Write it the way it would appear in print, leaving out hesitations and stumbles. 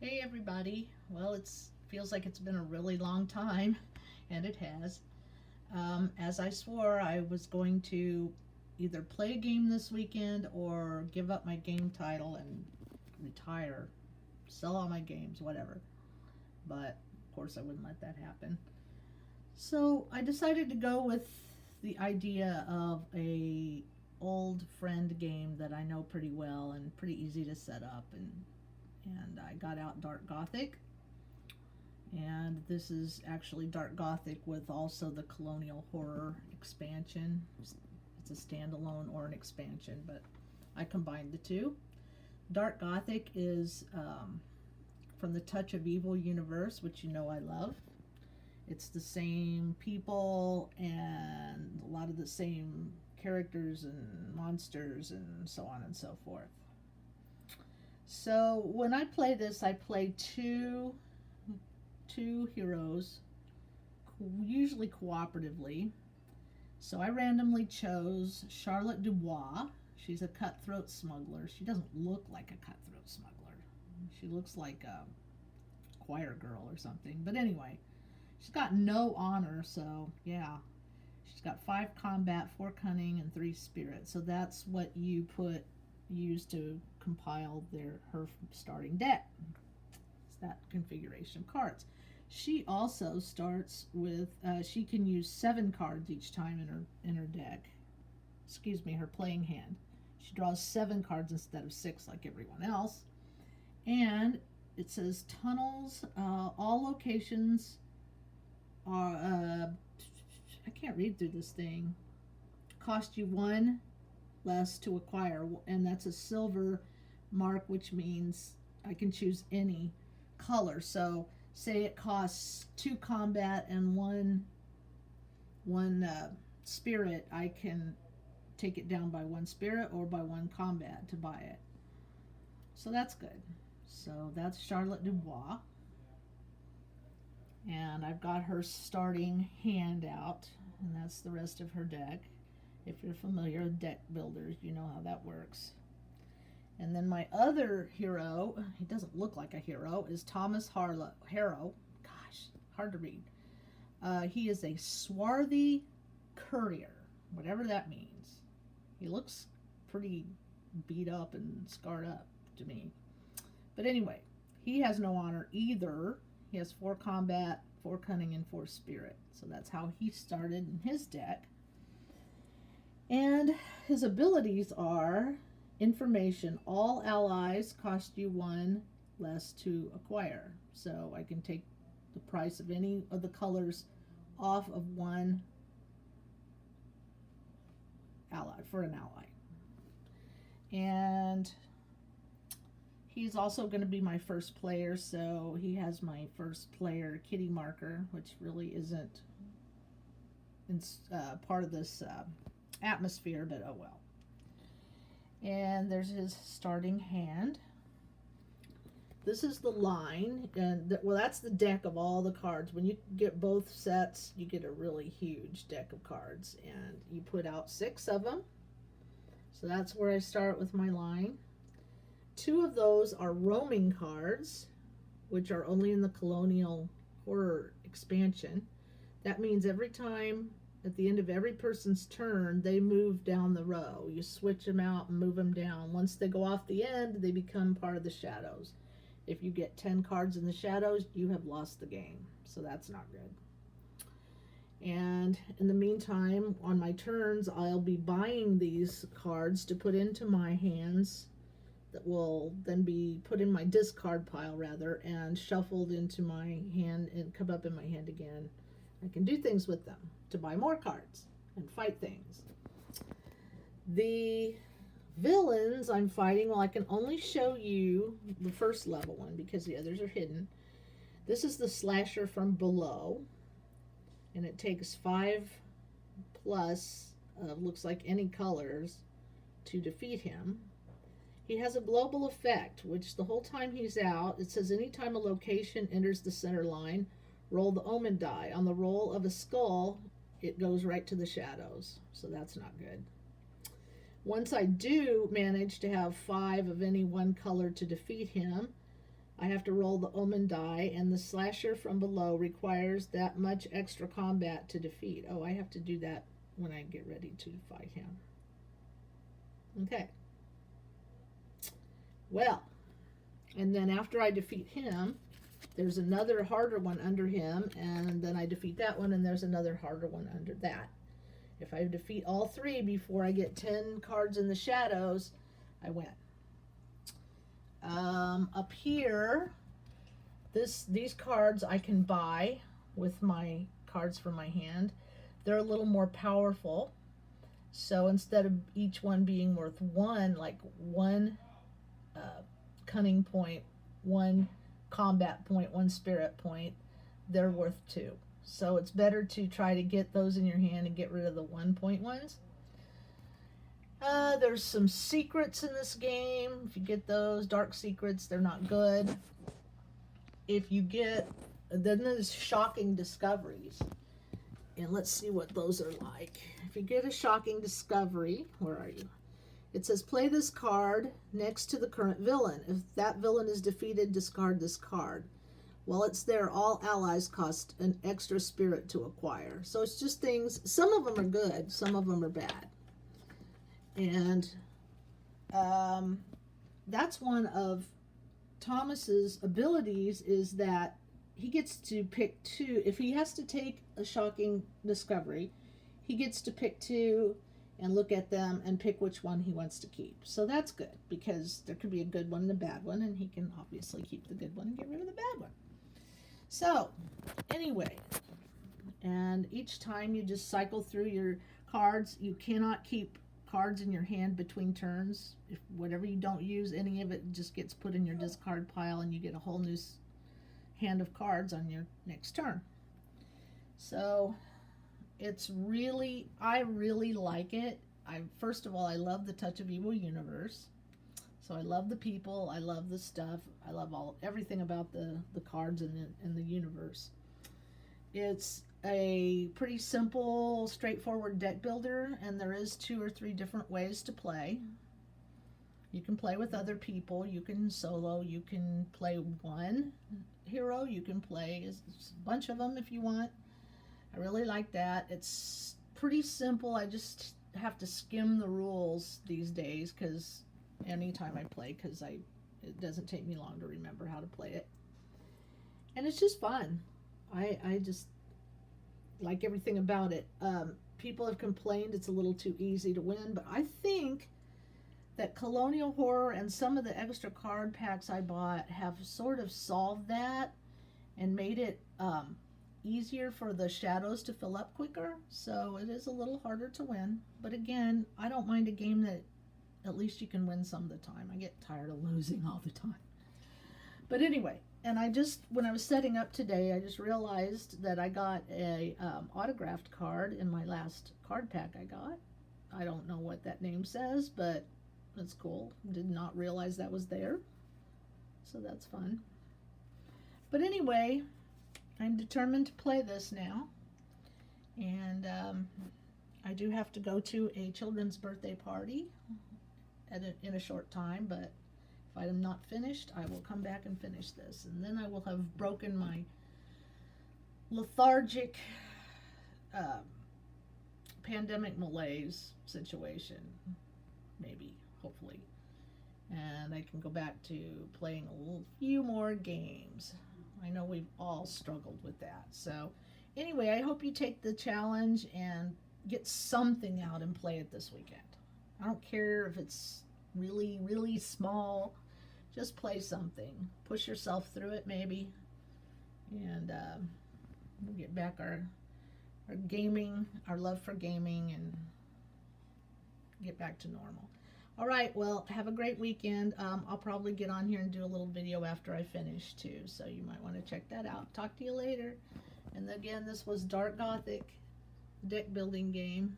Hey everybody. Well, it feels like it's been a really long time, and it has. As I swore, I was going to either play a game this weekend or give up my game title and retire, sell all my games, whatever. But of course, I wouldn't let that happen. So I decided to go with the idea of a old friend game that I know pretty well and pretty easy to set up, and I got out Dark Gothic, and this is actually Dark Gothic with also the Colonial Horror expansion. It's a standalone or an expansion, but I combined the two. Dark Gothic is from the Touch of Evil universe, which you know I love. It's the same people and a lot of the same characters and monsters and so on and so forth. So when I play this, I play two heroes, usually cooperatively. So I randomly chose Charlotte Dubois. She's a cutthroat smuggler. She doesn't look like a cutthroat smuggler. She looks like a choir girl or something. But anyway, she's got no honor, so yeah. She's got 5 combat, 4 cunning, and 3 spirit. So that's what you use to compile her starting deck. It's that configuration of cards. She also starts with she can use 7 cards each time in her deck. Excuse me, her playing hand. She draws 7 cards instead of 6 like everyone else. And it says tunnels. All locations are. I can't read through this thing. Cost you 1 less to acquire, and that's a silver mark, which means I can choose any color. So say it costs 2 combat and one spirit, I can take it down by 1 spirit or by 1 combat to buy it. So that's good. So that's Charlotte Dubois, and I've got her starting hand out, and that's the rest of her deck. If you're familiar with deck builders, you know how that works. And then my other hero, he doesn't look like a hero, is Thomas Harrow. Gosh, hard to read. He is a swarthy courier, whatever that means. He looks pretty beat up and scarred up to me. But anyway, he has no honor either. He has 4 combat, 4 cunning, and 4 spirit. So that's how he started in his deck. And his abilities are information. All allies cost you 1 less to acquire. So I can take the price of any of the colors off of 1 ally for an ally. And he's also going to be my first player, so he has my first player kitty marker, which really isn't part of this atmosphere, but oh well. And there's his starting hand. This is the line, and well, that's the deck of all the cards. When you get both sets, you get a really huge deck of cards, and you put out 6 of them. So that's where I start with my line. 2 of those are roaming cards, which are only in the Colonial Horror expansion. That means every time at the end of every person's turn, they move down the row. You switch them out and move them down. Once they go off the end, they become part of the shadows. If you get 10 cards in the shadows, you have lost the game. So that's not good. And in the meantime, on my turns, I'll be buying these cards to put into my hands that will then be put in my discard pile, rather, and shuffled into my hand and come up in my hand again. I can do things with them to buy more cards and fight things. The villains I'm fighting, well, I can only show you the first level one because the others are hidden. This is the slasher from below, and it takes 5 plus, looks like any colors, to defeat him. He has a global effect, which the whole time he's out, it says anytime a location enters the center line, roll the omen die. On the roll of a skull, it goes right to the shadows. So that's not good. Once I do manage to have 5 of any one color to defeat him, I have to roll the omen die, and the slasher from below requires that much extra combat to defeat. Oh, I have to do that when I get ready to fight him. Okay. Well, and then after I defeat him, there's another harder one under him, and then I defeat that one, and there's another harder one under that. If I defeat all three before I get 10 cards in the shadows, I win. Up here, these cards I can buy with my cards from my hand. They're a little more powerful. So instead of each one being worth one, like one cunning point, one combat point, one spirit point, they're worth two. So it's better to try to get those in your hand and get rid of the 1 point ones. There's some secrets in this game. If you get those dark secrets, they're not good. If you get, then there's shocking discoveries. And let's see what those are like. If you get a shocking discovery, where are you? It says play this card next to the current villain. If that villain is defeated, discard this card. While it's there, all allies cost an extra spirit to acquire. So it's just things, some of them are good, some of them are bad. And that's one of Thomas's abilities, is that he gets to pick two. If he has to take a shocking discovery, he gets to pick two and look at them and pick which one he wants to keep. So that's good, because there could be a good one and a bad one, and he can obviously keep the good one and get rid of the bad one. So anyway, and each time you just cycle through your cards. You cannot keep cards in your hand between turns. If whatever you don't use, any of it just gets put in your discard pile, and you get a whole new hand of cards on your next turn. So it's really, I really like it. First of all, I love the Touch of Evil universe. So I love the people, I love the stuff, I love everything about the cards in the universe. It's a pretty simple, straightforward deck builder, and there is 2 or 3 different ways to play. You can play with other people, you can solo, you can play one hero, you can play a bunch of them if you want. I really like that. It's pretty simple. I just have to skim the rules these days, because anytime I play, because it doesn't take me long to remember how to play it. And it's just fun. I just like everything about it. People have complained it's a little too easy to win, but I think that Colonial Horror and some of the extra card packs I bought have sort of solved that and made it easier for the shadows to fill up quicker. So it is a little harder to win. But again, I don't mind a game that at least you can win some of the time. I get tired of losing all the time. But anyway, and when I was setting up today, I just realized that I got a autographed card in my last card pack I got. I don't know what that name says, but that's cool. Did not realize that was there. So that's fun. But anyway, I'm determined to play this now. And I do have to go to a children's birthday party in a short time, but if I'm not finished, I will come back and finish this. And then I will have broken my lethargic pandemic malaise situation. Maybe, hopefully. And I can go back to playing a few more games. I know we've all struggled with that. So anyway, I hope you take the challenge and get something out and play it this weekend. I don't care if it's really, really small. Just play something. Push yourself through it, maybe. And we'll get back our gaming, our love for gaming, and get back to normal. All right, well, have a great weekend. I'll probably get on here and do a little video after I finish, too. So you might want to check that out. Talk to you later. And again, this was Dark Gothic deck building game.